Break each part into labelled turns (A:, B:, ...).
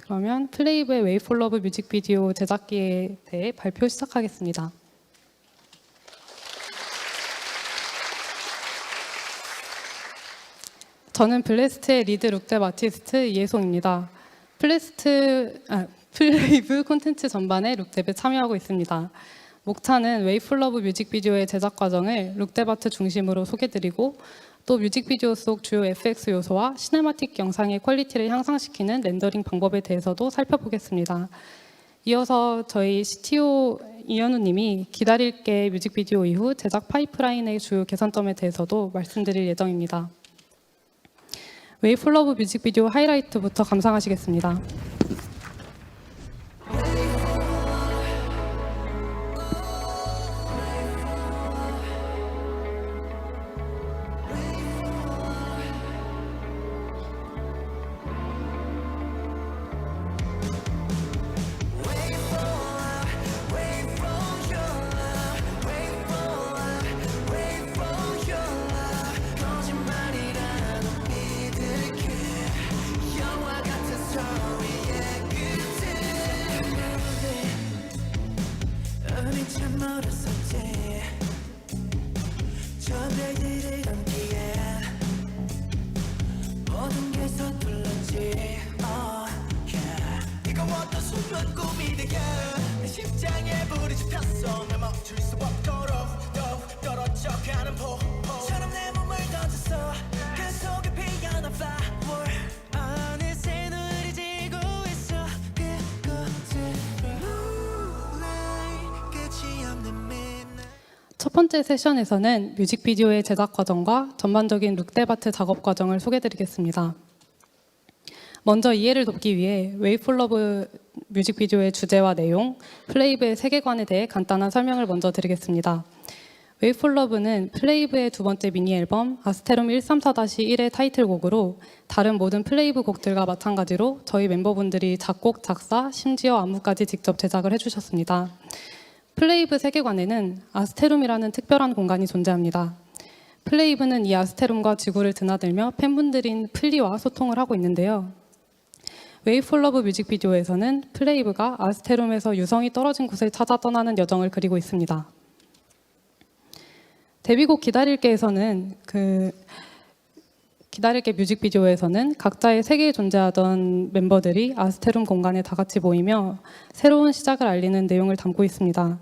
A: 그러면 플레이브의 Wait for Love 뮤직비디오 제작기에 대해 발표 시작하겠습니다. 저는 블레스트의 리드 룩뎁 아티스트 이혜송입니다. 플레이브 콘텐츠 전반에 룩뎁에 참여하고 있습니다. 목차는 Wait for Love 뮤직비디오의 제작 과정을 룩뎁 아트 중심으로 소개드리고 또 뮤직비디오 속 주요 FX 요소와 시네마틱 영상의 퀄리티를 향상시키는 렌더링 방법에 대해서도 살펴보겠습니다. 이어서 저희 CTO 이현우 님이 기다릴게 뮤직비디오 이후 제작 파이프라인의 주요 개선점에 대해서도 말씀드릴 예정입니다. Wait for Love 뮤직비디오 하이라이트부터 감상하시겠습니다.
B: 참 멀었었지 저 별들을 넘기에 모든 게 서툴렀지 네가 어떤 순간 꿈이 되게 내 심장에 불이 지폈어 날 멈출 수 없도록 더욱 떨어져 가는 폭포처럼 내 몸을 던졌어 그 속에 피어난 flower 어느새 눈이 지고 있어 그곳으로
A: 첫 번째 세션에서는 뮤직비디오의 제작 과정과 전반적인 룩뎁 아트 작업 과정을 소개드리겠습니다. 먼저 이해를 돕기 위해 Wait for Love 뮤직비디오의 주제와 내용, 플레이브의 세계관에 대해 간단한 설명을 먼저 드리겠습니다. Wait for Love는 플레이브의 두 번째 미니 앨범 아스테롬 134-1의 타이틀곡으로 다른 모든 플레이브 곡들과 마찬가지로 저희 멤버분들이 작곡, 작사, 심지어 안무까지 직접 제작을 해주셨습니다. 플레이브 세계관에는 아스테롬이라는 특별한 공간이 존재합니다. 플레이브는 이 아스테롬과 지구를 드나들며 팬분들인 플리와 소통을 하고 있는데요. Wait for Love 뮤직비디오에서는 플레이브가 아스테롬에서 유성이 떨어진 곳을 찾아 떠나는 여정을 그리고 있습니다. 데뷔곡 기다릴게에서는 기다릴게 뮤직비디오에서는 각자의 세계에 존재하던 멤버들이 아스테롬 공간에 다 같이 모이며 새로운 시작을 알리는 내용을 담고 있습니다.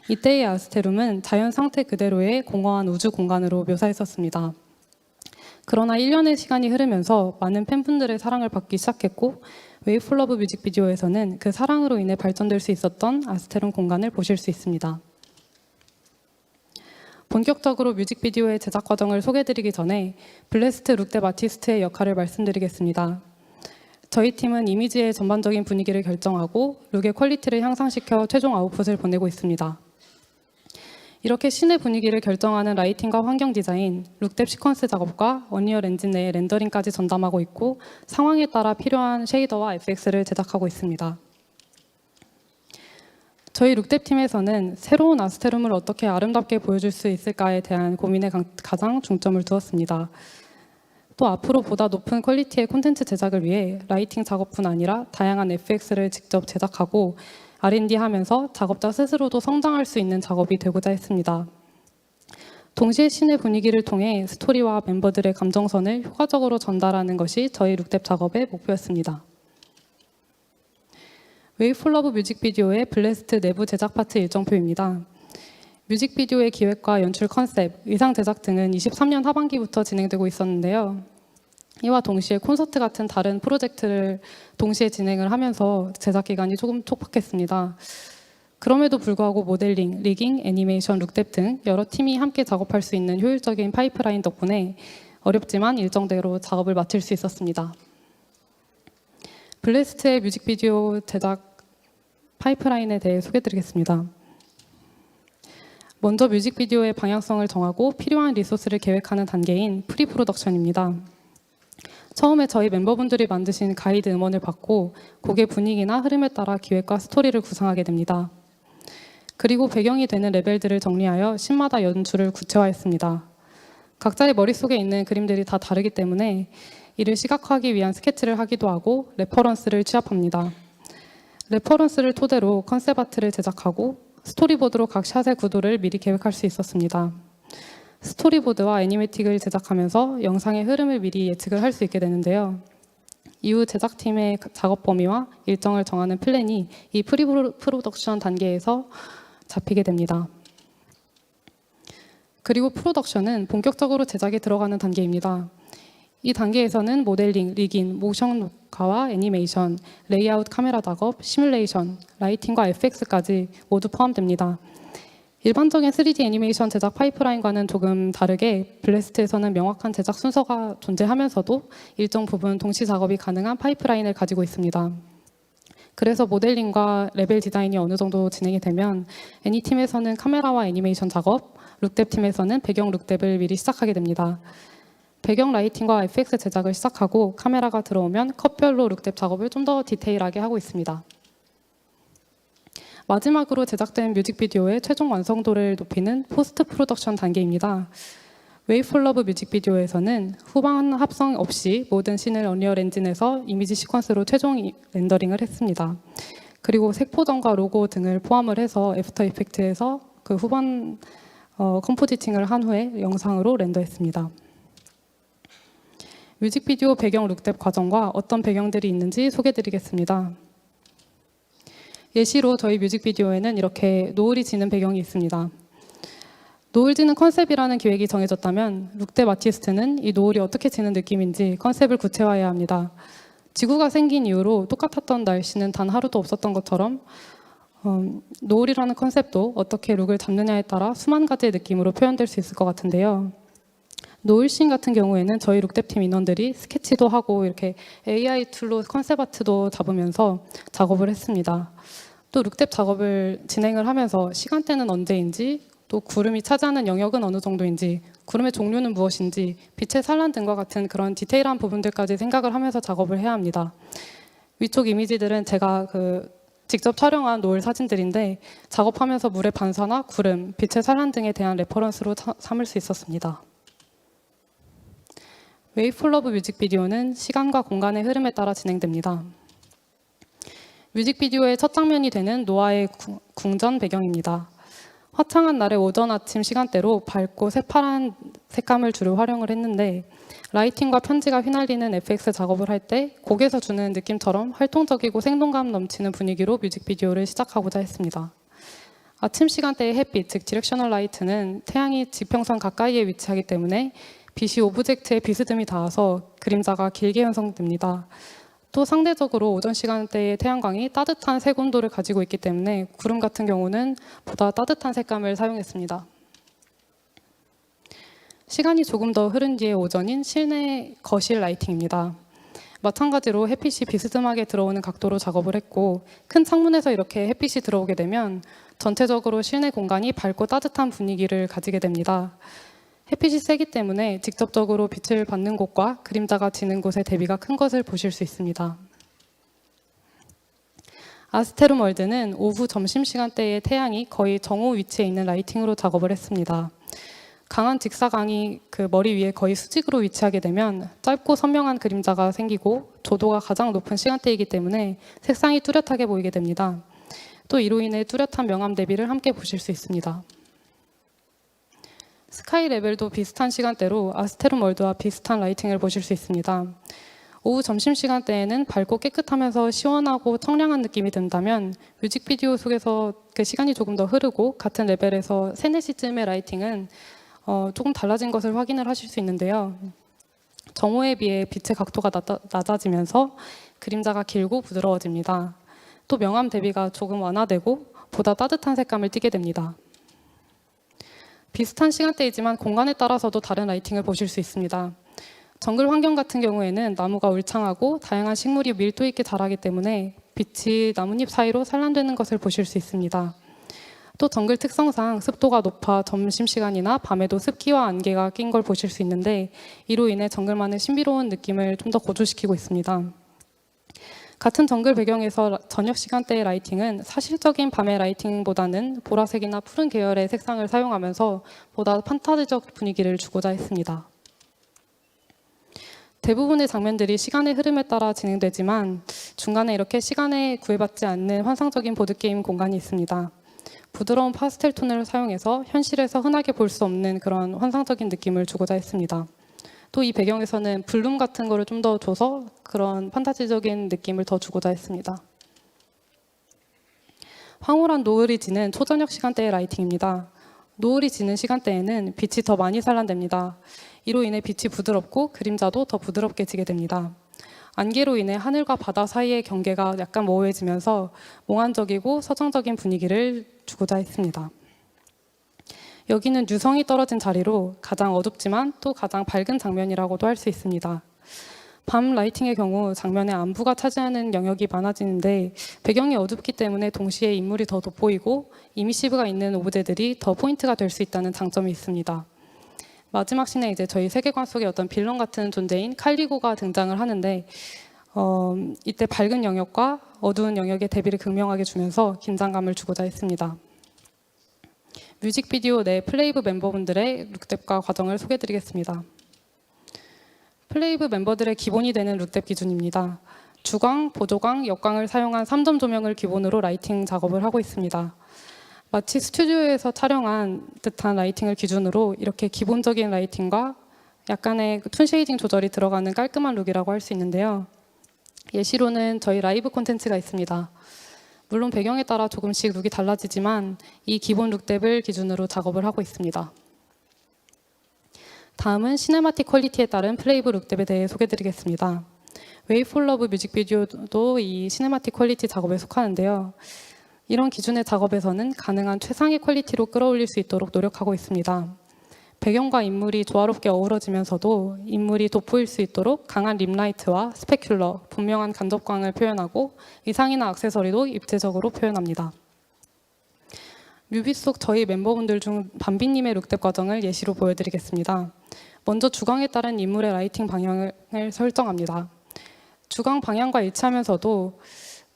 A: 이때의 아스테롬은 자연 상태 그대로의 공허한 우주 공간으로 묘사했었습니다. 그러나 1년의 시간이 흐르면서 많은 팬분들의 사랑을 받기 시작했고 Wait for Love 뮤직비디오에서는 그 사랑으로 인해 발전될 수 있었던 아스테롬 공간을 보실 수 있습니다. 본격적으로 뮤직비디오의 제작 과정을 소개해드리기 전에 블레스트 룩뎁 아티스트의 역할을 말씀드리겠습니다. 저희 팀은 이미지의 전반적인 분위기를 결정하고 룩의 퀄리티를 향상시켜 최종 아웃풋을 보내고 있습니다. 이렇게 씬의 분위기를 결정하는 라이팅과 환경 디자인, 룩뎁 시퀀스 작업과 언리얼 엔진 내의 렌더링까지 전담하고 있고 상황에 따라 필요한 쉐이더와 FX를 제작하고 있습니다. 저희 룩뎁 팀에서는 새로운 아스테롬을 어떻게 아름답게 보여줄 수 있을까에 대한 고민에 가장 중점을 두었습니다. 또 앞으로 보다 높은 퀄리티의 콘텐츠 제작을 위해 라이팅 작업뿐 아니라 다양한 FX를 직접 제작하고 R&D 하면서 작업자 스스로도 성장할 수 있는 작업이 되고자 했습니다. 동시에 씬의 분위기를 통해 스토리와 멤버들의 감정선을 효과적으로 전달하는 것이 저희 룩뎁 작업의 목표였습니다. Wait for Love 뮤직비디오의 블레스트 내부 제작 파트 일정표입니다. 뮤직비디오의 기획과 연출 컨셉, 의상 제작 등은 23년 하반기부터 진행되고 있었는데요. 이와 동시에 콘서트 같은 다른 프로젝트를 동시에 진행을 하면서 제작 기간이 조금 촉박했습니다. 그럼에도 불구하고 모델링, 리깅, 애니메이션, 룩뎁 등 여러 팀이 함께 작업할 수 있는 효율적인 파이프라인 덕분에 어렵지만 일정대로 작업을 마칠 수 있었습니다. 블레스트의 뮤직비디오 제작 파이프라인에 대해 소개해드리겠습니다. 먼저 뮤직비디오의 방향성을 정하고 필요한 리소스를 계획하는 단계인 프리 프로덕션입니다. 처음에 저희 멤버분들이 만드신 가이드 음원을 받고 곡의 분위기나 흐름에 따라 기획과 스토리를 구상하게 됩니다. 그리고 배경이 되는 레벨들을 정리하여 씬마다 연출을 구체화했습니다. 각자의 머릿속에 있는 그림들이 다 다르기 때문에 이를 시각화하기 위한 스케치를 하기도 하고 레퍼런스를 취합합니다. 레퍼런스를 토대로 컨셉 아트를 제작하고 스토리보드로 각 샷의 구도를 미리 계획할 수 있었습니다. 스토리보드와 애니메틱을 제작하면서 영상의 흐름을 미리 예측을 할 수 있게 되는데요. 이후 제작팀의 작업 범위와 일정을 정하는 플랜이 이 프리프로덕션 단계에서 잡히게 됩니다. 그리고 프로덕션은 본격적으로 제작에 들어가는 단계입니다. 이 단계에서는 모델링, 리깅, 모션 녹화와 애니메이션, 레이아웃 카메라 작업, 시뮬레이션, 라이팅과 FX까지 모두 포함됩니다. 일반적인 3D 애니메이션 제작 파이프라인과는 조금 다르게 블래스트에서는 명확한 제작 순서가 존재하면서도 일정 부분 동시 작업이 가능한 파이프라인을 가지고 있습니다. 그래서 모델링과 레벨 디자인이 어느 정도 진행이 되면 애니팀에서는 카메라와 애니메이션 작업, 룩뎁 팀에서는 배경 룩뎁을 미리 시작하게 됩니다. 배경 라이팅과 FX 제작을 시작하고 카메라가 들어오면 컷별로 룩뎁 작업을 좀 더 디테일하게 하고 있습니다. 마지막으로 제작된 뮤직비디오의 최종 완성도를 높이는 포스트 프로덕션 단계입니다. 웨이 폴 러브 뮤직비디오에서는 후반 합성 없이 모든 씬을 언리얼 엔진에서 이미지 시퀀스로 최종 렌더링을 했습니다. 그리고 색보정과 로고 등을 포함을 해서 애프터 이펙트에서 그 후반 컴포지팅을 한 후에 영상으로 렌더했습니다. 뮤직비디오 배경 룩뎁 과정과 어떤 배경들이 있는지 소개해드리겠습니다. 예시로 저희 뮤직비디오에는 이렇게 노을이 지는 배경이 있습니다. 노을 지는 컨셉이라는 기획이 정해졌다면 룩뎁 아티스트는 이 노을이 어떻게 지는 느낌인지 컨셉을 구체화해야 합니다. 지구가 생긴 이후로 똑같았던 날씨는 단 하루도 없었던 것처럼 노을이라는 컨셉도 어떻게 룩을 잡느냐에 따라 수만 가지의 느낌으로 표현될 수 있을 것 같은데요. 노을씬 같은 경우에는 저희 룩뎁팀 인원들이 스케치도 하고 이렇게 AI 툴로 컨셉 아트도 잡으면서 작업을 했습니다. 또 룩뎁 작업을 진행을 하면서 시간대는 언제인지, 또 구름이 차지하는 영역은 어느 정도인지, 구름의 종류는 무엇인지, 빛의 산란 등과 같은 그런 디테일한 부분들까지 생각을 하면서 작업을 해야 합니다. 위쪽 이미지들은 제가 직접 촬영한 노을 사진들인데 작업하면서 물의 반사나 구름, 빛의 산란 등에 대한 레퍼런스로 삼을 수 있었습니다. 웨이 폴 러브 뮤직비디오는 시간과 공간의 흐름에 따라 진행됩니다. 뮤직비디오의 첫 장면이 되는 노아의 궁전 배경입니다. 화창한 날의 오전 아침 시간대로 밝고 새파란 색감을 주로 활용을 했는데 라이팅과 편지가 휘날리는 FX 작업을 할 때 곡에서 주는 느낌처럼 활동적이고 생동감 넘치는 분위기로 뮤직비디오를 시작하고자 했습니다. 아침 시간대의 햇빛, 즉 디렉셔널 라이트는 태양이 지평선 가까이에 위치하기 때문에 빛이 오브젝트에 비스듬히 닿아서 그림자가 길게 형성됩니다. 또 상대적으로 오전 시간대의 태양광이 따뜻한 색 온도를 가지고 있기 때문에 구름 같은 경우는 보다 따뜻한 색감을 사용했습니다. 시간이 조금 더 흐른 뒤의 오전인 실내 거실 라이팅입니다. 마찬가지로 햇빛이 비스듬하게 들어오는 각도로 작업을 했고 큰 창문에서 이렇게 햇빛이 들어오게 되면 전체적으로 실내 공간이 밝고 따뜻한 분위기를 가지게 됩니다. 햇빛이 세기 때문에 직접적으로 빛을 받는 곳과 그림자가 지는 곳의 대비가 큰 것을 보실 수 있습니다. 아스테룸 월드는 오후 점심시간대에 태양이 거의 정오 위치에 있는 라이팅으로 작업을 했습니다. 강한 직사광이 그 머리 위에 거의 수직으로 위치하게 되면 짧고 선명한 그림자가 생기고 조도가 가장 높은 시간대이기 때문에 색상이 뚜렷하게 보이게 됩니다. 또 이로 인해 뚜렷한 명암 대비를 함께 보실 수 있습니다. 스카이 레벨도 비슷한 시간대로 아스테룸 월드와 비슷한 라이팅을 보실 수 있습니다. 오후 점심시간대에는 밝고 깨끗하면서 시원하고 청량한 느낌이 든다면 뮤직비디오 속에서 그 시간이 조금 더 흐르고 같은 레벨에서 3, 4시쯤의 라이팅은 조금 달라진 것을 확인을 하실 수 있는데요. 정오에 비해 빛의 각도가 낮아지면서 그림자가 길고 부드러워집니다. 또 명암 대비가 조금 완화되고 보다 따뜻한 색감을 띠게 됩니다. 비슷한 시간대이지만 공간에 따라서도 다른 라이팅을 보실 수 있습니다. 정글 환경 같은 경우에는 나무가 울창하고 다양한 식물이 밀도 있게 자라기 때문에 빛이 나뭇잎 사이로 산란되는 것을 보실 수 있습니다. 또 정글 특성상 습도가 높아 점심시간이나 밤에도 습기와 안개가 낀 걸 보실 수 있는데 이로 인해 정글만의 신비로운 느낌을 좀 더 고조시키고 있습니다. 같은 정글 배경에서 저녁 시간대의 라이팅은 사실적인 밤의 라이팅보다는 보라색이나 푸른 계열의 색상을 사용하면서 보다 판타지적 분위기를 주고자 했습니다. 대부분의 장면들이 시간의 흐름에 따라 진행되지만 중간에 이렇게 시간에 구애받지 않는 환상적인 보드게임 공간이 있습니다. 부드러운 파스텔 톤을 사용해서 현실에서 흔하게 볼 수 없는 그런 환상적인 느낌을 주고자 했습니다. 또 이 배경에서는 블룸 같은 거를 좀 더 줘서 그런 판타지적인 느낌을 더 주고자 했습니다. 황홀한 노을이 지는 초저녁 시간대의 라이팅입니다. 노을이 지는 시간대에는 빛이 더 많이 산란됩니다. 이로 인해 빛이 부드럽고 그림자도 더 부드럽게 지게 됩니다. 안개로 인해 하늘과 바다 사이의 경계가 약간 모호해지면서 몽환적이고 서정적인 분위기를 주고자 했습니다. 여기는 유성이 떨어진 자리로 가장 어둡지만 또 가장 밝은 장면이라고도 할 수 있습니다. 밤 라이팅의 경우 장면의 안부가 차지하는 영역이 많아지는데 배경이 어둡기 때문에 동시에 인물이 더 돋보이고 이미시브가 있는 오브제들이 더 포인트가 될 수 있다는 장점이 있습니다. 마지막 씬에 이제 저희 세계관 속의 어떤 빌런 같은 존재인 칼리고가 등장을 하는데 이때 밝은 영역과 어두운 영역의 대비를 극명하게 주면서 긴장감을 주고자 했습니다. 뮤직비디오 내 플레이브 멤버분들의 룩뎁과 과정을 소개해드리겠습니다. 플레이브 멤버들의 기본이 되는 룩뎁 기준입니다. 주광, 보조광, 역광을 사용한 3점 조명을 기본으로 라이팅 작업을 하고 있습니다. 마치 스튜디오에서 촬영한 듯한 라이팅을 기준으로 이렇게 기본적인 라이팅과 약간의 툰 쉐이딩 조절이 들어가는 깔끔한 룩이라고 할 수 있는데요. 예시로는 저희 라이브 콘텐츠가 있습니다. 물론 배경에 따라 조금씩 룩이 달라지지만 이 기본 룩뎁을 기준으로 작업을 하고 있습니다. 다음은 시네마틱 퀄리티에 따른 플레이브 룩뎁에 대해 소개해드리겠습니다. 웨이 폴 러브 뮤직비디오도 이 시네마틱 퀄리티 작업에 속하는데요. 이런 기준의 작업에서는 가능한 최상의 퀄리티로 끌어올릴 수 있도록 노력하고 있습니다. 배경과 인물이 조화롭게 어우러지면서도 인물이 돋보일 수 있도록 강한 립라이트와 스페큘러, 분명한 간접광을 표현하고 의상이나 액세서리도 입체적으로 표현합니다. 뮤비 속 저희 멤버분들 중 밤비님의 룩뎁 과정을 예시로 보여드리겠습니다. 먼저 주광에 따른 인물의 라이팅 방향을 설정합니다. 주광 방향과 일치하면서도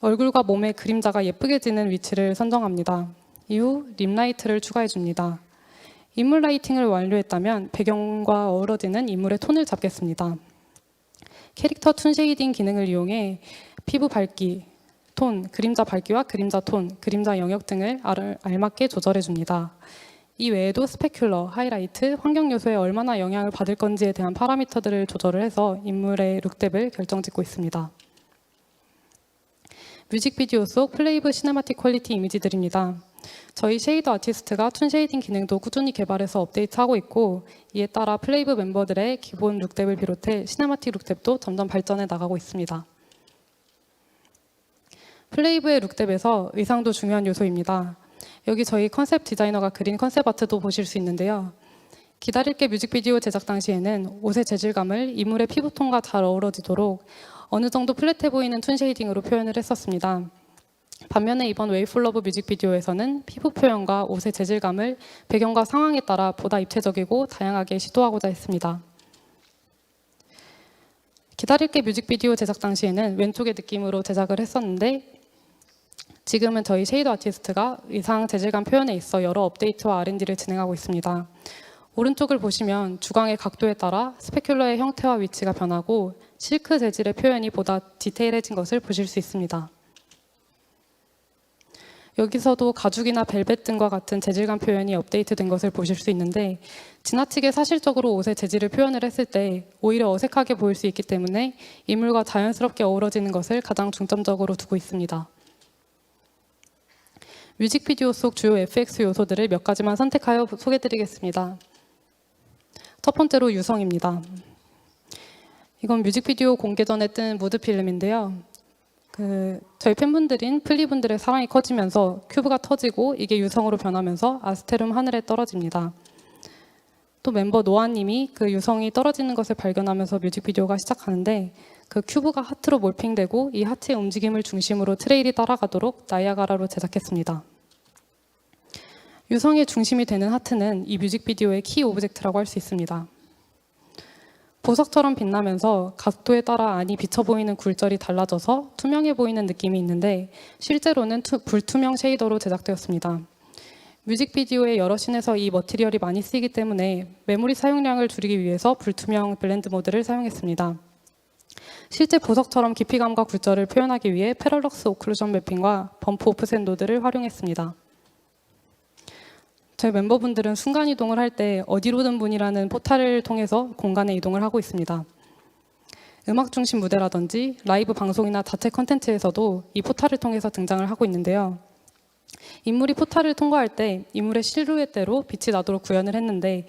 A: 얼굴과 몸의 그림자가 예쁘게 지는 위치를 선정합니다. 이후 립라이트를 추가해줍니다. 인물 라이팅을 완료했다면 배경과 어우러지는 인물의 톤을 잡겠습니다. 캐릭터 툰 쉐이딩 기능을 이용해 피부 밝기, 톤, 그림자 밝기와 그림자 톤, 그림자 영역 등을 알맞게 조절해줍니다. 이 외에도 스페큘러, 하이라이트, 환경 요소에 얼마나 영향을 받을 건지에 대한 파라미터들을 조절을 해서 인물의 룩뎁을 결정짓고 있습니다. 뮤직비디오 속 플레이브 시네마틱 퀄리티 이미지들입니다. 저희 쉐이더 아티스트가 툰 쉐이딩 기능도 꾸준히 개발해서 업데이트하고 있고 이에 따라 플레이브 멤버들의 기본 룩뎁을 비롯해 시네마틱 룩뎁도 점점 발전해 나가고 있습니다. 플레이브의 룩뎁에서 의상도 중요한 요소입니다. 여기 저희 컨셉 디자이너가 그린 컨셉 아트도 보실 수 있는데요. 기다릴게 뮤직비디오 제작 당시에는 옷의 재질감을 인물의 피부톤과 잘 어우러지도록 어느 정도 플랫해 보이는 툰 쉐이딩으로 표현을 했었습니다. 반면에 이번 웨이 폴 러브 뮤직비디오에서는 피부 표현과 옷의 재질감을 배경과 상황에 따라 보다 입체적이고 다양하게 시도하고자 했습니다. 기다릴게 뮤직비디오 제작 당시에는 왼쪽의 느낌으로 제작을 했었는데 지금은 저희 쉐이더 아티스트가 의상 재질감 표현에 있어 여러 업데이트와 R&D를 진행하고 있습니다. 오른쪽을 보시면 주광의 각도에 따라 스페큘러의 형태와 위치가 변하고 실크 재질의 표현이 보다 디테일해진 것을 보실 수 있습니다. 여기서도 가죽이나 벨벳 등과 같은 재질감 표현이 업데이트된 것을 보실 수 있는데 지나치게 사실적으로 옷의 재질을 표현을 했을 때 오히려 어색하게 보일 수 있기 때문에 인물과 자연스럽게 어우러지는 것을 가장 중점적으로 두고 있습니다. 뮤직비디오 속 주요 FX 요소들을 몇 가지만 선택하여 소개해드리겠습니다. 첫 번째로 유성입니다. 이건 뮤직비디오 공개 전에 뜬 무드 필름인데요. 저희 팬분들인 플리분들의 사랑이 커지면서 큐브가 터지고 이게 유성으로 변하면서 아스테룸 하늘에 떨어집니다. 또 멤버 노아님이 그 유성이 떨어지는 것을 발견하면서 뮤직비디오가 시작하는데 그 큐브가 하트로 몰핑되고 이 하트의 움직임을 중심으로 트레일이 따라가도록 나이아가라로 제작했습니다. 유성의 중심이 되는 하트는 이 뮤직비디오의 키 오브젝트라고 할 수 있습니다. 보석처럼 빛나면서 각도에 따라 안이 비쳐 보이는 굴절이 달라져서 투명해 보이는 느낌이 있는데 실제로는 불투명 쉐이더로 제작되었습니다. 뮤직비디오의 여러 씬에서 이 머티리얼이 많이 쓰이기 때문에 메모리 사용량을 줄이기 위해서 불투명 블렌드 모드를 사용했습니다. 실제 보석처럼 깊이감과 굴절을 표현하기 위해 패러럭스 오클루전 매핑과 범프 오프셋 노드를 활용했습니다. 저희 멤버분들은 순간이동을 할 때 어디로든 분이라는 포탈을 통해서 공간에 이동을 하고 있습니다. 음악 중심 무대라든지 라이브 방송이나 자체 컨텐츠에서도 이 포탈을 통해서 등장을 하고 있는데요. 인물이 포탈을 통과할 때 인물의 실루엣대로 빛이 나도록 구현을 했는데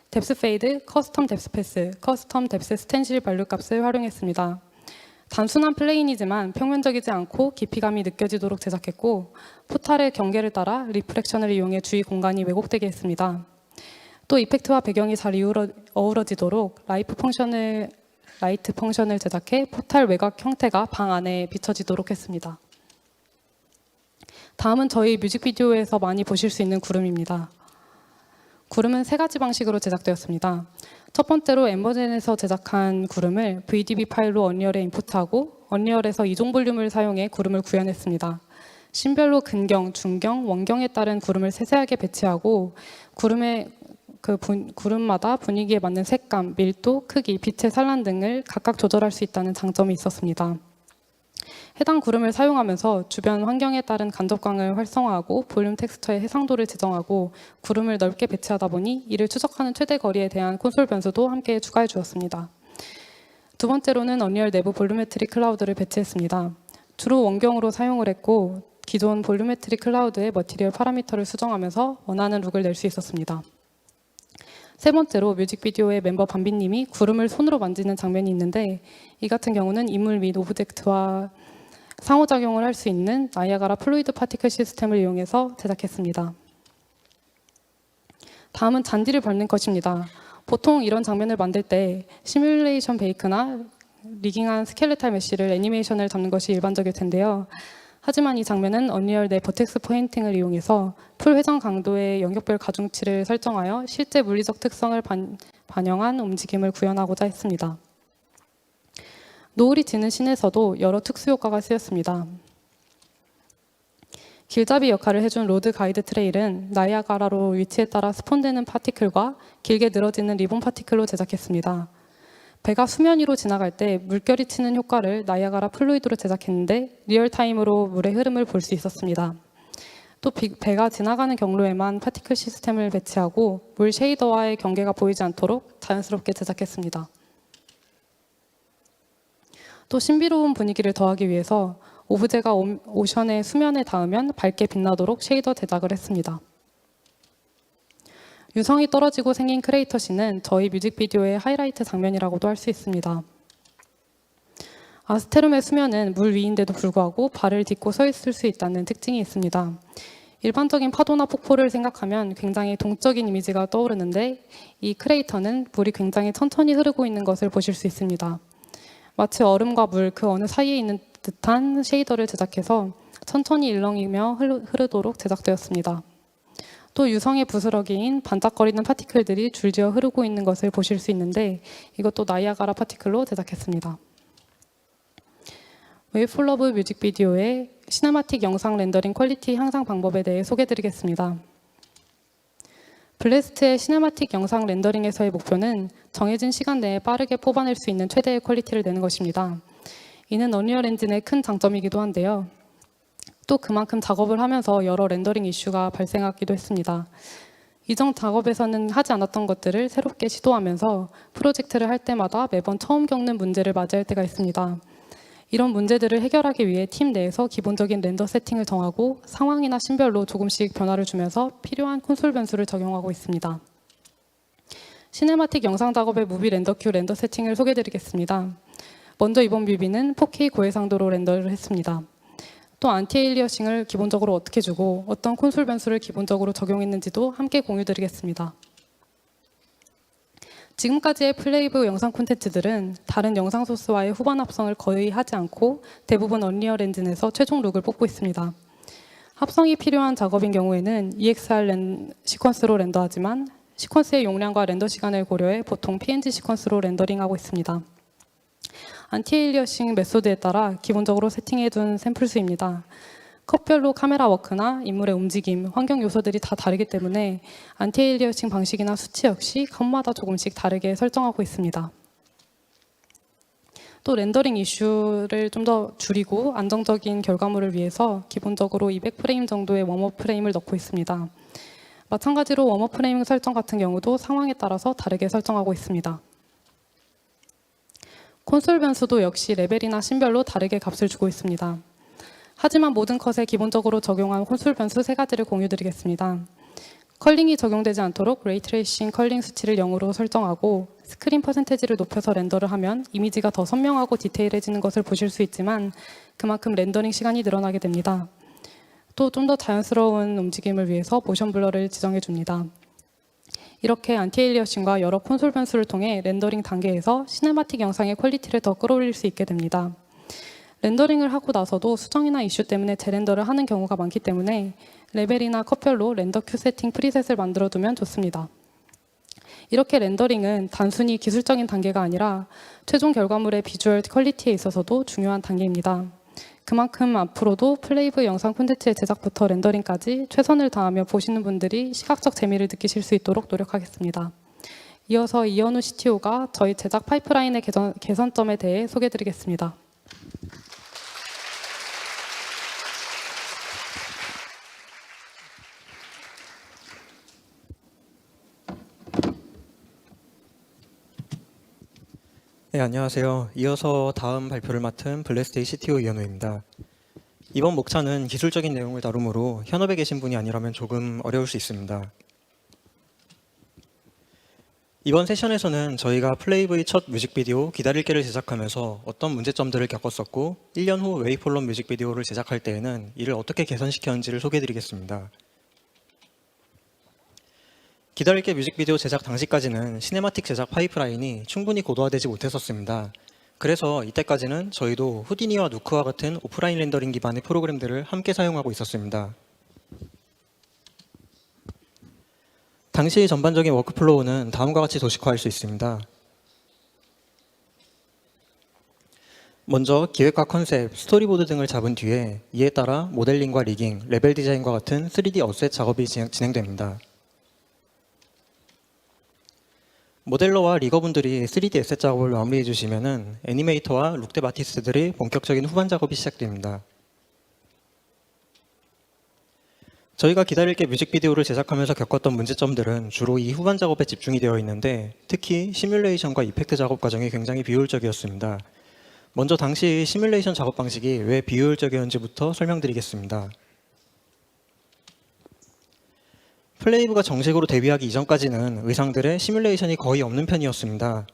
A: 뎁스 페이드, 커스텀 뎁스 패스, 커스텀 뎁스 스텐실 발류 값을 활용했습니다. 단순한 플레인이지만 평면적이지 않고 깊이감이 느껴지도록 제작했고 포탈의 경계를 따라 리프렉션을 이용해 주위 공간이 왜곡되게 했습니다. 또 이펙트와 배경이 잘 어우러지도록 라이트 펑션을 제작해 포탈 외곽 형태가 방 안에 비춰지도록 했습니다. 다음은 저희 뮤직비디오에서 많이 보실 수 있는 구름입니다. 구름은 세 가지 방식으로 제작되었습니다. 첫 번째로 엠버젠에서 제작한 구름을 VDB 파일로 언리얼에 임포트하고 언리얼에서 이종 볼륨을 사용해 구름을 구현했습니다. 씬별로 근경, 중경, 원경에 따른 구름을 세세하게 배치하고 구름마다 분위기에 맞는 색감, 밀도, 크기, 빛의 산란 등을 각각 조절할 수 있다는 장점이 있었습니다. 해당 구름을 사용하면서 주변 환경에 따른 간접광을 활성화하고 볼륨 텍스처의 해상도를 지정하고 구름을 넓게 배치하다 보니 이를 추적하는 최대 거리에 대한 콘솔 변수도 함께 추가해 주었습니다. 두 번째로는 언리얼 내부 볼루메트릭 클라우드를 배치했습니다. 주로 원경으로 사용을 했고 기존 볼루메트릭 클라우드의 머티리얼 파라미터를 수정하면서 원하는 룩을 낼 수 있었습니다. 세 번째로 뮤직비디오의 멤버 밤비님이 구름을 손으로 만지는 장면이 있는데 이 같은 경우는 인물 및 오브젝트와 상호작용을 할 수 있는 나이아가라 플루이드 파티클 시스템을 이용해서 제작했습니다. 다음은 잔디를 밟는 것입니다. 보통 이런 장면을 만들 때 시뮬레이션 베이크나 리깅한 스켈레탈 메쉬를 애니메이션을 담는 것이 일반적일 텐데요. 하지만 이 장면은 언리얼 내 버텍스 포인팅을 이용해서 풀 회전 강도의 영역별 가중치를 설정하여 실제 물리적 특성을 반영한 움직임을 구현하고자 했습니다. 노을이 지는 씬에서도 여러 특수 효과가 쓰였습니다. 길잡이 역할을 해준 로드 가이드 트레일은 나이아가라로 위치에 따라 스폰되는 파티클과 길게 늘어지는 리본 파티클로 제작했습니다. 배가 수면 위로 지나갈 때 물결이 치는 효과를 나이아가라 플루이드로 제작했는데 리얼타임으로 물의 흐름을 볼 수 있었습니다. 또 배가 지나가는 경로에만 파티클 시스템을 배치하고 물 쉐이더와의 경계가 보이지 않도록 자연스럽게 제작했습니다. 또 신비로운 분위기를 더하기 위해서 오브제가 오션의 수면에 닿으면 밝게 빛나도록 쉐이더 제작을 했습니다. 유성이 떨어지고 생긴 크레이터 씬은 저희 뮤직비디오의 하이라이트 장면이라고도 할 수 있습니다. 아스테룸의 수면은 물 위인데도 불구하고 발을 딛고 서 있을 수 있다는 특징이 있습니다. 일반적인 파도나 폭포를 생각하면 굉장히 동적인 이미지가 떠오르는데 이 크레이터는 물이 굉장히 천천히 흐르고 있는 것을 보실 수 있습니다. 마치 얼음과 물 그 어느 사이에 있는 듯한 쉐이더를 제작해서 천천히 일렁이며 흐르도록 제작되었습니다. 또 유성의 부스러기인 반짝거리는 파티클들이 줄지어 흐르고 있는 것을 보실 수 있는데 이것도 나이아가라 파티클로 제작했습니다. 웨이폴러브 뮤직비디오의 시네마틱 영상 렌더링 퀄리티 향상 방법에 대해 소개해드리겠습니다. 블래스트의 시네마틱 영상 렌더링에서의 목표는 정해진 시간 내에 빠르게 뽑아낼 수 있는 최대의 퀄리티를 내는 것입니다. 이는 언리얼 엔진의 큰 장점이기도 한데요. 또 그만큼 작업을 하면서 여러 렌더링 이슈가 발생하기도 했습니다. 이전 작업에서는 하지 않았던 것들을 새롭게 시도하면서 프로젝트를 할 때마다 매번 처음 겪는 문제를 맞이할 때가 있습니다. 이런 문제들을 해결하기 위해 팀 내에서 기본적인 렌더 세팅을 정하고 상황이나 씬별로 조금씩 변화를 주면서 필요한 콘솔 변수를 적용하고 있습니다. 시네마틱 영상 작업의 무비 렌더 큐 렌더 세팅을 소개해드리겠습니다. 먼저 이번 뮤비는 4K 고해상도로 렌더를 했습니다. 또 안티에일리어싱을 기본적으로 어떻게 주고 어떤 콘솔 변수를 기본적으로 적용했는지도 함께 공유드리겠습니다. 지금까지의 플레이브 영상 콘텐츠들은 다른 영상 소스와의 후반 합성을 거의 하지 않고 대부분 언리얼 엔진에서 최종 룩을 뽑고 있습니다. 합성이 필요한 작업인 경우에는 EXR 시퀀스로 렌더하지만 시퀀스의 용량과 렌더 시간을 고려해 보통 PNG 시퀀스로 렌더링하고 있습니다. 안티에일리어싱 메소드에 따라 기본적으로 세팅해둔 샘플 수입니다. 컷별로 카메라 워크나 인물의 움직임, 환경 요소들이 다 다르기 때문에 안티에일리어싱 방식이나 수치 역시 컷마다 조금씩 다르게 설정하고 있습니다. 또 렌더링 이슈를 좀 더 줄이고 안정적인 결과물을 위해서 기본적으로 200프레임 정도의 웜업 프레임을 넣고 있습니다. 마찬가지로 웜업 프레임 설정 같은 경우도 상황에 따라서 다르게 설정하고 있습니다. 콘솔 변수도 역시 레벨이나 씬별로 다르게 값을 주고 있습니다. 하지만 모든 컷에 기본적으로 적용한 콘솔 변수 3가지를 공유드리겠습니다. 컬링이 적용되지 않도록 레이트레이싱 컬링 수치를 0으로 설정하고 스크린 퍼센테지를 높여서 렌더를 하면 이미지가 더 선명하고 디테일해지는 것을 보실 수 있지만 그만큼 렌더링 시간이 늘어나게 됩니다. 또 좀 더 자연스러운 움직임을 위해서 모션 블러를 지정해 줍니다. 이렇게 안티에일리어싱과 여러 콘솔 변수를 통해 렌더링 단계에서 시네마틱 영상의 퀄리티를 더 끌어올릴 수 있게 됩니다. 렌더링을 하고 나서도 수정이나 이슈 때문에 재렌더를 하는 경우가 많기 때문에 레벨이나 컷별로 렌더 큐 세팅 프리셋을 만들어두면 좋습니다. 이렇게 렌더링은 단순히 기술적인 단계가 아니라 최종 결과물의 비주얼 퀄리티에 있어서도 중요한 단계입니다. 그만큼 앞으로도 플레이브 영상 콘텐츠의 제작부터 렌더링까지 최선을 다하며 보시는 분들이 시각적 재미를 느끼실 수 있도록 노력하겠습니다. 이어서 이현우 CTO가 저희 제작 파이프라인의 개선점에 대해 소개해드리겠습니다.
C: 네, 안녕하세요. 이어서 다음 발표를 맡은 블레스데이 CTO 이현우입니다. 이번 목차는 기술적인 내용을 다루므로 현업에 계신 분이 아니라면 조금 어려울 수 있습니다. 이번 세션에서는 저희가 플레이브의 첫 뮤직비디오 기다릴게를 제작하면서 어떤 문제점들을 겪었었고 1년 후 웨이폴럼 뮤직비디오를 제작할 때에는 이를 어떻게 개선시켰는지를 소개해드리겠습니다. 기다릴게 뮤직비디오 제작 당시까지는 시네마틱 제작 파이프라인이 충분히 고도화되지 못했었습니다. 그래서 이때까지는 저희도 후디니와 누크와 같은 오프라인 렌더링 기반의 프로그램들을 함께 사용하고 있었습니다. 당시 전반적인 워크플로우는 다음과 같이 도식화할 수 있습니다. 먼저 기획과 컨셉, 스토리보드 등을 잡은 뒤에 이에 따라 모델링과 리깅, 레벨 디자인과 같은 3D 어셋 작업이 진행됩니다. 모델러와 리거분들이 3D 에셋 작업을 마무리해 주시면 애니메이터와 룩뎁 아티스트들의 본격적인 후반 작업이 시작됩니다. 저희가 기다릴게 뮤직비디오를 제작하면서 겪었던 문제점들은 주로 이 후반 작업에 집중이 되어 있는데 특히 시뮬레이션과 이펙트 작업 과정이 굉장히 비효율적이었습니다. 먼저 당시 시뮬레이션 작업 방식이 왜 비효율적이었는지부터 설명드리겠습니다. 플레이브가 정식으로 데뷔하기 이전까지는 의상들의 시뮬레이션이 거의 없는 편이었습니다.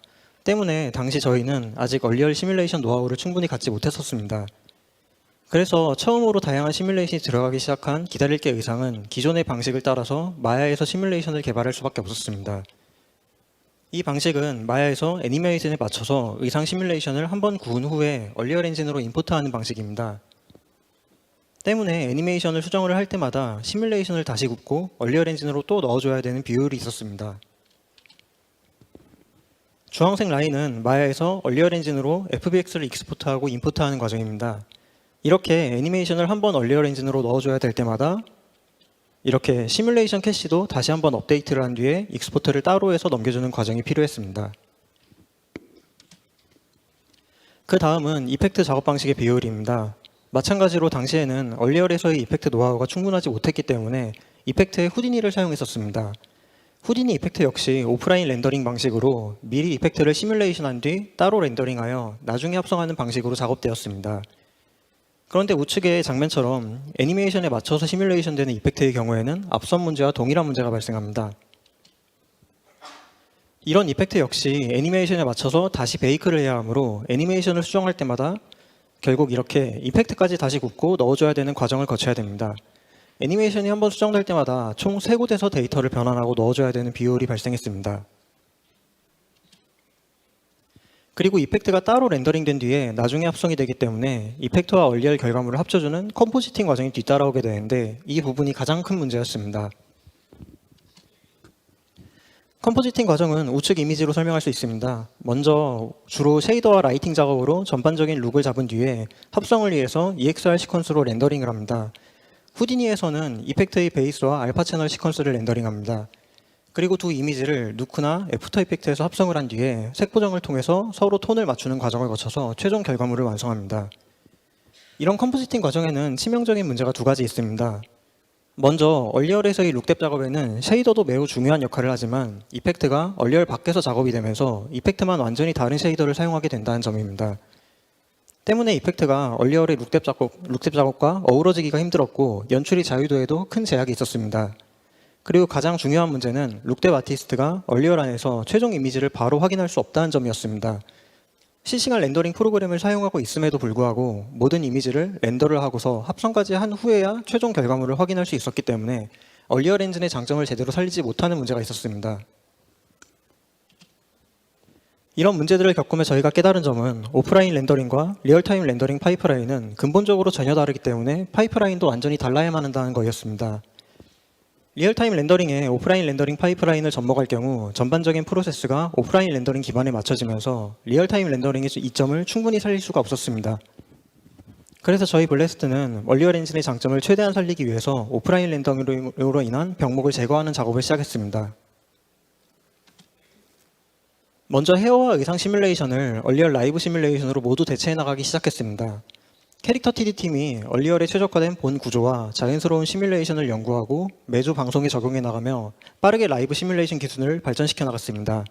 C: 때문에 당시 저희는 아직 얼리얼 시뮬레이션 노하우를 충분히 갖지 못했었습니다. 그래서 처음으로 다양한 시뮬레이션이 들어가기 시작한 기다릴게 의상은 기존의 방식을 따라서 마야에서 시뮬레이션을 개발할 수밖에 없었습니다. 이 방식은 마야에서 애니메이션에 맞춰서 의상 시뮬레이션을 한번 구운 후에 얼리얼 엔진으로 임포트하는 방식입니다. 때문에 애니메이션을 수정을 할 때마다 시뮬레이션을 다시 굽고 얼리얼 엔진으로 또 넣어줘야 되는 비효율이 있었습니다. 주황색 라인은 마야에서 얼리얼 엔진으로 FBX를 익스포트하고 임포트하는 과정입니다. 이렇게 애니메이션을 한번 얼리얼 엔진으로 넣어줘야 될 때마다 이렇게 시뮬레이션 캐시도 다시 한번 업데이트를 한 뒤에 익스포트를 따로 해서 넘겨주는 과정이 필요했습니다. 그 다음은 이펙트 작업 방식의 비효율입니다. 마찬가지로 당시에는 얼리얼에서의 이펙트 노하우가 충분하지 못했기 때문에 이펙트에 후디니를 사용했었습니다. 후디니 이펙트 역시 오프라인 렌더링 방식으로 미리 이펙트를 시뮬레이션한 뒤 따로 렌더링하여 나중에 합성하는 방식으로 작업되었습니다. 그런데 우측의 장면처럼 애니메이션에 맞춰서 시뮬레이션 되는 이펙트의 경우에는 앞선 문제와 동일한 문제가 발생합니다. 이런 이펙트 역시 애니메이션에 맞춰서 다시 베이크를 해야 하므로 애니메이션을 수정할 때마다 결국 이렇게 이펙트까지 다시 굽고 넣어줘야 되는 과정을 거쳐야 됩니다. 애니메이션이 한번 수정될 때마다 총 3곳에서 데이터를 변환하고 넣어줘야 되는 비효율이 발생했습니다. 그리고 이펙트가 따로 렌더링된 뒤에 나중에 합성이 되기 때문에 이펙트와 얼리얼 결과물을 합쳐주는 컴포지팅 과정이 뒤따라오게 되는데 이 부분이 가장 큰 문제였습니다. 컴포지팅 과정은 우측 이미지로 설명할 수 있습니다. 먼저 주로 쉐이더와 라이팅 작업으로 전반적인 룩을 잡은 뒤에 합성을 위해서 EXR 시퀀스로 렌더링을 합니다. 후디니에서는 이펙트의 베이스와 알파 채널 시퀀스를 렌더링합니다. 그리고 두 이미지를 누크나 애프터 이펙트에서 합성을 한 뒤에 색 보정을 통해서 서로 톤을 맞추는 과정을 거쳐서 최종 결과물을 완성합니다. 이런 컴포지팅 과정에는 치명적인 문제가 두 가지 있습니다. 먼저 얼리얼에서의 룩뎁 작업에는 쉐이더도 매우 중요한 역할을 하지만 이펙트가 얼리얼 밖에서 작업이 되면서 이펙트만 완전히 다른 쉐이더를 사용하게 된다는 점입니다. 때문에 이펙트가 얼리얼의 룩뎁 작업과 어우러지기가 힘들었고 연출이 자유도에도 큰 제약이 있었습니다. 그리고 가장 중요한 문제는 룩뎁 아티스트가 얼리얼 안에서 최종 이미지를 바로 확인할 수 없다는 점이었습니다. 실시간 렌더링 프로그램을 사용하고 있음에도 불구하고 모든 이미지를 렌더를 하고서 합성까지 한 후에야 최종 결과물을 확인할 수 있었기 때문에 얼리얼 엔진의 장점을 제대로 살리지 못하는 문제가 있었습니다. 이런 문제들을 겪으며 저희가 깨달은 점은 오프라인 렌더링과 리얼타임 렌더링 파이프라인은 근본적으로 전혀 다르기 때문에 파이프라인도 완전히 달라야만 한다는 거였습니다. 리얼타임 렌더링에 오프라인 렌더링 파이프라인을 접목할 경우 전반적인 프로세스가 오프라인 렌더링 기반에 맞춰지면서 리얼타임 렌더링의 이점을 충분히 살릴 수가 없었습니다. 그래서 저희 블래스트는 얼리얼 엔진의 장점을 최대한 살리기 위해서 오프라인 렌더링으로 인한 병목을 제거하는 작업을 시작했습니다. 먼저 헤어와 의상 시뮬레이션을 얼리얼 라이브 시뮬레이션으로 모두 대체해 나가기 시작했습니다. 캐릭터 TD팀이 얼리얼에 최적화된 본 구조와 자연스러운 시뮬레이션을 연구하고 매주 방송에 적용해 나가며 빠르게 라이브 시뮬레이션 기술을 발전시켜 나갔습니다.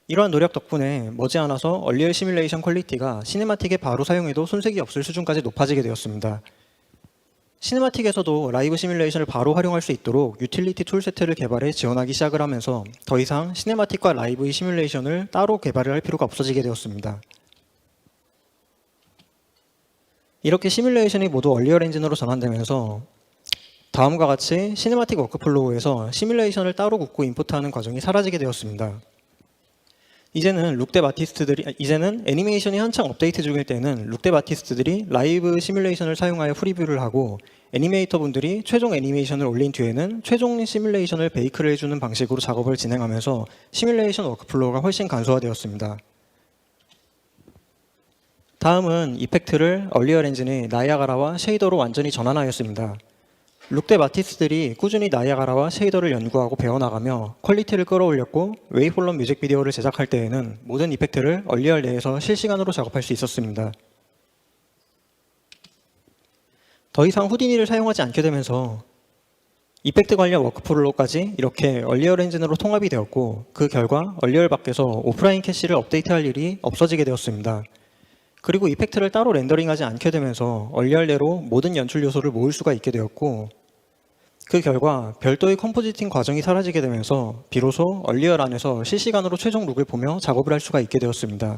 C: 이러한 노력 덕분에 머지않아서 얼리얼 시뮬레이션 퀄리티가 시네마틱에 바로 사용해도 손색이 없을 수준까지 높아지게 되었습니다. 시네마틱에서도 라이브 시뮬레이션을 바로 활용할 수 있도록 유틸리티 툴 세트를 개발해 지원하기 시작을 하면서 더 이상 시네마틱과 라이브의 시뮬레이션을 따로 개발을 할 필요가 없어지게 되었습니다. 이렇게 시뮬레이션이 모두 얼리얼 엔진으로 전환되면서 다음과 같이 시네마틱 워크플로우에서 시뮬레이션을 따로 굽고 임포트하는 과정이 사라지게 되었습니다. 이제는 애니메이션이 한창 업데이트 중일 때는 룩뎁 아티스트들이 라이브 시뮬레이션을 사용하여 프리뷰를 하고 애니메이터 분들이 최종 애니메이션을 올린 뒤에는 최종 시뮬레이션을 베이크를 해주는 방식으로 작업을 진행하면서 시뮬레이션 워크플로우가 훨씬 간소화되었습니다. 다음은 이펙트를 얼리얼 엔진의 나이아가라와 쉐이더로 완전히 전환하였습니다. 룩뎁 아티스트들이 꾸준히 나이아가라와 쉐이더를 연구하고 배워나가며 퀄리티를 끌어올렸고 웨이폴럼 뮤직비디오를 제작할 때에는 모든 이펙트를 얼리얼 내에서 실시간으로 작업할 수 있었습니다. 더 이상 후디니를 사용하지 않게 되면서 이펙트 관련 워크플로우까지 이렇게 얼리얼 엔진으로 통합이 되었고 그 결과 얼리얼 밖에서 오프라인 캐시를 업데이트할 일이 없어지게 되었습니다. 그리고 이펙트를 따로 렌더링하지 않게 되면서 얼리얼 내로 모든 연출 요소를 모을 수가 있게 되었고 그 결과 별도의 컴포지팅 과정이 사라지게 되면서 비로소 얼리얼 안에서 실시간으로 최종 룩을 보며 작업을 할 수가 있게 되었습니다.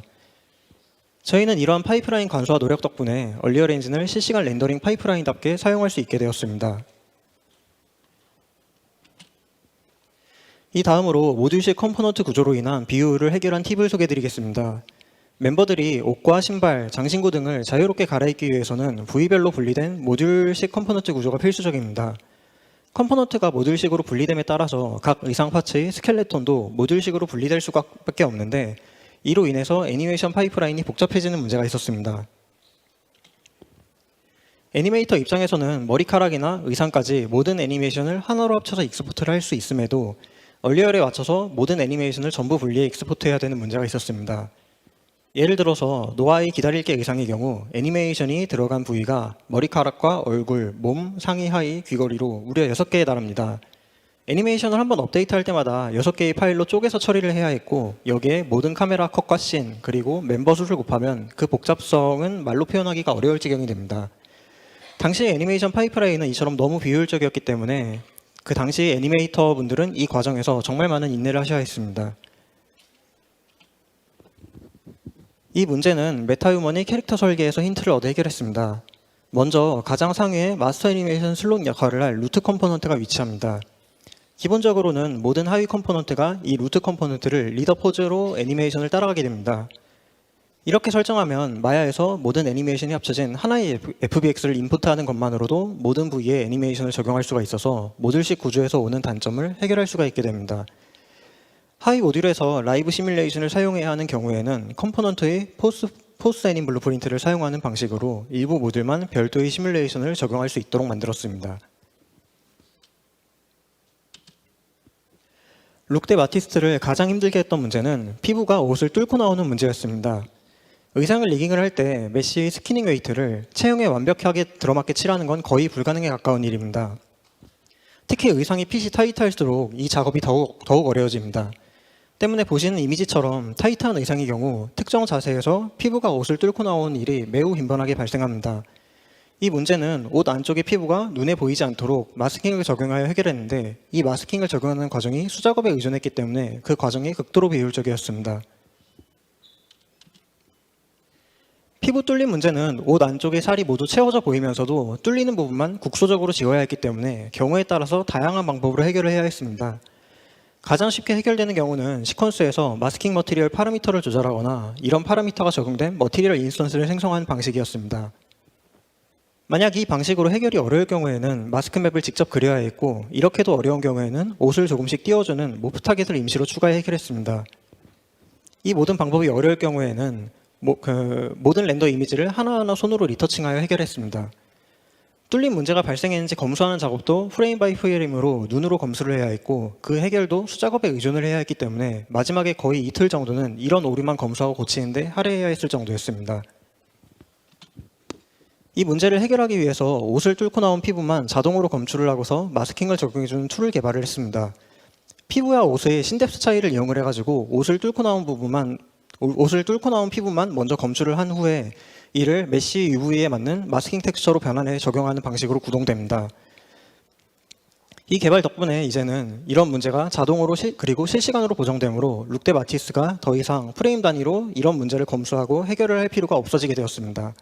C: 저희는 이러한 파이프라인 간소화 노력 덕분에 얼리얼 엔진을 실시간 렌더링 파이프라인답게 사용할 수 있게 되었습니다. 이 다음으로 모듈식 컴포넌트 구조로 인한 비효율을 해결한 팁을 소개해드리겠습니다. 멤버들이 옷과 신발, 장신구 등을 자유롭게 갈아입기 위해서는 부위별로 분리된 모듈식 컴포넌트 구조가 필수적입니다. 컴포넌트가 모듈식으로 분리됨에 따라서 각 의상 파츠의 스켈레톤도 모듈식으로 분리될 수밖에 없는데 이로 인해서 애니메이션 파이프라인이 복잡해지는 문제가 있었습니다. 애니메이터 입장에서는 머리카락이나 의상까지 모든 애니메이션을 하나로 합쳐서 익스포트를 할 수 있음에도 얼리얼에 맞춰서 모든 애니메이션을 전부 분리해 익스포트해야 되는 문제가 있었습니다. 예를 들어서 노아의 기다릴 게 의상의 경우 애니메이션이 들어간 부위가 머리카락과 얼굴, 몸, 상의, 하의, 귀걸이로 무려 6개에 달합니다. 애니메이션을 한번 업데이트할 때마다 6개의 파일로 쪼개서 처리를 해야 했고 여기에 모든 카메라 컷과 씬, 그리고 멤버 수를 곱하면 그 복잡성은 말로 표현하기가 어려울 지경이 됩니다. 당시 애니메이션 파이프라인은 이처럼 너무 비효율적이었기 때문에 그 당시 애니메이터 분들은 이 과정에서 정말 많은 인내를 하셔야 했습니다. 이 문제는 메타휴먼이 캐릭터 설계에서 힌트를 얻어 해결했습니다. 먼저 가장 상위에 마스터 애니메이션 슬롯 역할을 할 루트 컴포넌트가 위치합니다. 기본적으로는 모든 하위 컴포넌트가 이 루트 컴포넌트를 리더 포즈로 애니메이션을 따라가게 됩니다. 이렇게 설정하면 마야에서 모든 애니메이션이 합쳐진 하나의 FBX를 인풋하는 것만으로도 모든 부위에 애니메이션을 적용할 수가 있어서 모듈식 구조에서 오는 단점을 해결할 수가 있게 됩니다. 하위 모듈에서 라이브 시뮬레이션을 사용해야 하는 경우에는 컴포넌트의 포스 애닌 블루프린트를 사용하는 방식으로 일부 모듈만 별도의 시뮬레이션을 적용할 수 있도록 만들었습니다. 룩대 마티스트를 가장 힘들게 했던 문제는 피부가 옷을 뚫고 나오는 문제였습니다. 의상을 리깅을 할 때 메쉬의 스키닝 웨이트를 체형에 완벽하게 들어맞게 칠하는 건 거의 불가능에 가까운 일입니다. 특히 의상이 핏이 타이트할수록 이 작업이 더욱 어려워집니다. 때문에 보시는 이미지처럼 타이트한 의상의 경우 특정 자세에서 피부가 옷을 뚫고 나오는 일이 매우 빈번하게 발생합니다. 이 문제는 옷 안쪽의 피부가 눈에 보이지 않도록 마스킹을 적용하여 해결했는데 이 마스킹을 적용하는 과정이 수작업에 의존했기 때문에 그 과정이 극도로 비효율적이었습니다. 피부 뚫림 문제는 옷 안쪽의 살이 모두 채워져 보이면서도 뚫리는 부분만 국소적으로 지워야 했기 때문에 경우에 따라서 다양한 방법으로 해결을 해야 했습니다. 가장 쉽게 해결되는 경우는 시퀀스에서 마스킹 머티리얼 파라미터를 조절하거나 이런 파라미터가 적용된 머티리얼 인스턴스를 생성하는 방식이었습니다. 만약 이 방식으로 해결이 어려울 경우에는 마스크 맵을 직접 그려야 했고 이렇게도 어려운 경우에는 옷을 조금씩 띄워주는 모프 타겟을 임시로 추가해 해결했습니다. 이 모든 방법이 어려울 경우에는 모든 렌더 이미지를 하나하나 손으로 리터칭하여 해결했습니다. 뚫린 문제가 발생했는지 검수하는 작업도 프레임 바이 프레임으로 눈으로 검수를 해야 했고 그 해결도 수작업에 의존을 해야 했기 때문에 마지막에 거의 이틀 정도는 이런 오류만 검수하고 고치는데 할애해야 했을 정도였습니다. 이 문제를 해결하기 위해서 옷을 뚫고 나온 피부만 자동으로 검출을 하고서 마스킹을 적용해주는 툴을 개발을 했습니다. 피부와 옷의 신뎁스 차이를 이용을 해가지고 옷을 뚫고 나온 피부만 먼저 검출을 한 후에 이를 메쉬 UV에 맞는 마스킹 텍스처로 변환해 적용하는 방식으로 구동됩니다. 이 개발 덕분에 이제는 이런 문제가 자동으로 그리고 실시간으로 보정되므로 룩대 마티스가 더 이상 프레임 단위로 이런 문제를 검수하고 해결을 할 필요가 없어지게 되었습니다.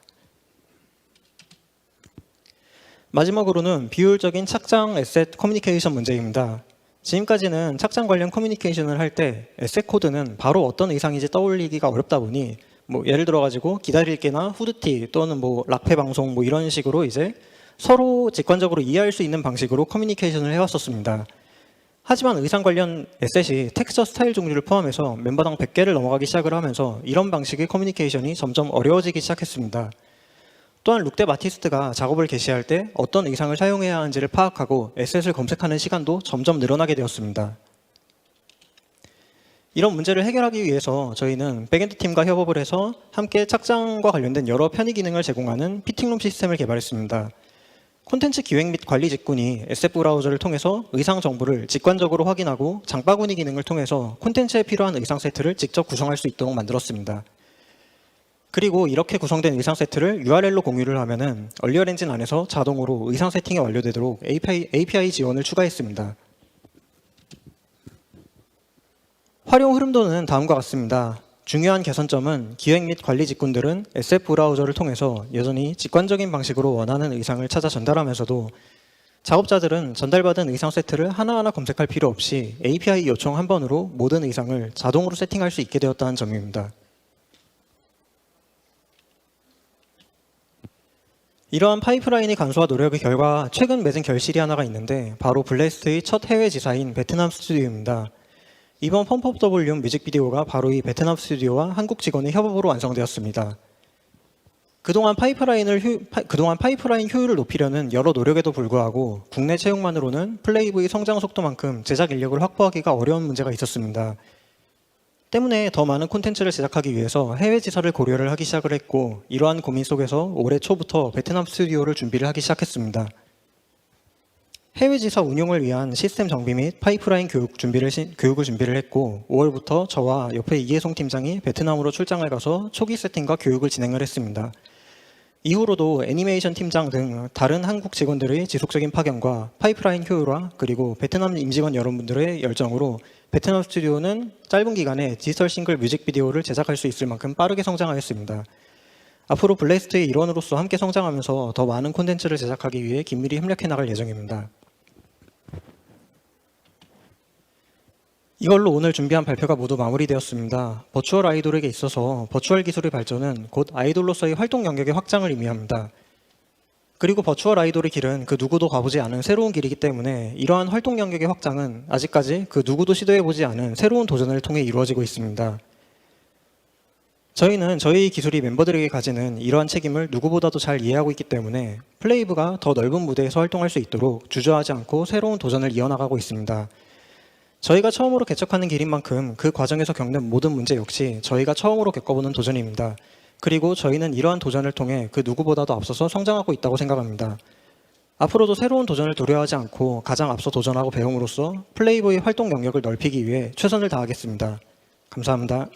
C: 마지막으로는 비효율적인 착장 에셋 커뮤니케이션 문제입니다. 지금까지는 착장 관련 커뮤니케이션을 할 때 에셋 코드는 바로 어떤 의상인지 떠올리기가 어렵다 보니 예를 들어 가지고 기다릴게나 후드티 또는 락페 방송 이런 식으로 이제 서로 직관적으로 이해할 수 있는 방식으로 커뮤니케이션을 해왔었습니다. 하지만 의상 관련 에셋이 텍스처 스타일 종류를 포함해서 멤버당 100개를 넘어가기 시작을 하면서 이런 방식의 커뮤니케이션이 점점 어려워지기 시작했습니다. 또한 룩대 마티스트가 작업을 개시할 때 어떤 의상을 사용해야 하는지를 파악하고 에셋을 검색하는 시간도 점점 늘어나게 되었습니다. 이런 문제를 해결하기 위해서 저희는 백엔드 팀과 협업을 해서 함께 착장과 관련된 여러 편의 기능을 제공하는 피팅룸 시스템을 개발했습니다. 콘텐츠 기획 및 관리 직군이 SF 브라우저를 통해서 의상 정보를 직관적으로 확인하고 장바구니 기능을 통해서 콘텐츠에 필요한 의상 세트를 직접 구성할 수 있도록 만들었습니다. 그리고 이렇게 구성된 의상 세트를 URL로 공유를 하면은 얼리얼 엔진 안에서 자동으로 의상 세팅이 완료되도록 API 지원을 추가했습니다. 활용 흐름도는 다음과 같습니다. 중요한 개선점은 기획 및 관리 직군들은 SF 브라우저를 통해서 여전히 직관적인 방식으로 원하는 의상을 찾아 전달하면서도 작업자들은 전달받은 의상 세트를 하나하나 검색할 필요 없이 API 요청 한 번으로 모든 의상을 자동으로 세팅할 수 있게 되었다는 점입니다. 이러한 파이프라인의 간소화 노력의 결과 최근 맺은 결실이 하나가 있는데 바로 블레스트의 첫 해외 지사인 베트남 스튜디오입니다. 이번 펌프업 더 볼륨 뮤직비디오가 바로 이 베트남 스튜디오와 한국 직원의 협업으로 완성되었습니다. 그동안 파이프라인 효율을 높이려는 여러 노력에도 불구하고 국내 채용만으로는 플레이브의 성장 속도만큼 제작 인력을 확보하기가 어려운 문제가 있었습니다. 때문에 더 많은 콘텐츠를 제작하기 위해서 해외 지사를 고려를 하기 시작을 했고 이러한 고민 속에서 올해 초부터 베트남 스튜디오를 준비를 하기 시작했습니다. 해외 지사 운용을 위한 시스템 정비 및 파이프라인 교육을 준비를 했고 5월부터 저와 옆에 이혜송 팀장이 베트남으로 출장을 가서 초기 세팅과 교육을 진행을 했습니다. 이후로도 애니메이션 팀장 등 다른 한국 직원들의 지속적인 파견과 파이프라인 효율화 그리고 베트남 임직원 여러분들의 열정으로 베트남 스튜디오는 짧은 기간에 디지털 싱글 뮤직비디오를 제작할 수 있을 만큼 빠르게 성장하였습니다. 앞으로 블레스트의 일원으로서 함께 성장하면서 더 많은 콘텐츠를 제작하기 위해 긴밀히 협력해 나갈 예정입니다. 이걸로 오늘 준비한 발표가 모두 마무리되었습니다. 버추얼 아이돌에게 있어서 버추얼 기술의 발전은 곧 아이돌로서의 활동 영역의 확장을 의미합니다. 그리고 버추얼 아이돌의 길은 그 누구도 가보지 않은 새로운 길이기 때문에 이러한 활동 영역의 확장은 아직까지 그 누구도 시도해보지 않은 새로운 도전을 통해 이루어지고 있습니다. 저희는 저희 기술이 멤버들에게 가지는 이러한 책임을 누구보다도 잘 이해하고 있기 때문에 플레이브가 더 넓은 무대에서 활동할 수 있도록 주저하지 않고 새로운 도전을 이어나가고 있습니다. 저희가 처음으로 개척하는 길인 만큼 그 과정에서 겪는 모든 문제 역시 저희가 처음으로 겪어보는 도전입니다. 그리고 저희는 이러한 도전을 통해 그 누구보다도 앞서서 성장하고 있다고 생각합니다. 앞으로도 새로운 도전을 두려워하지 않고 가장 앞서 도전하고 배움으로써 플레이보의 활동 영역을 넓히기 위해 최선을 다하겠습니다. 감사합니다.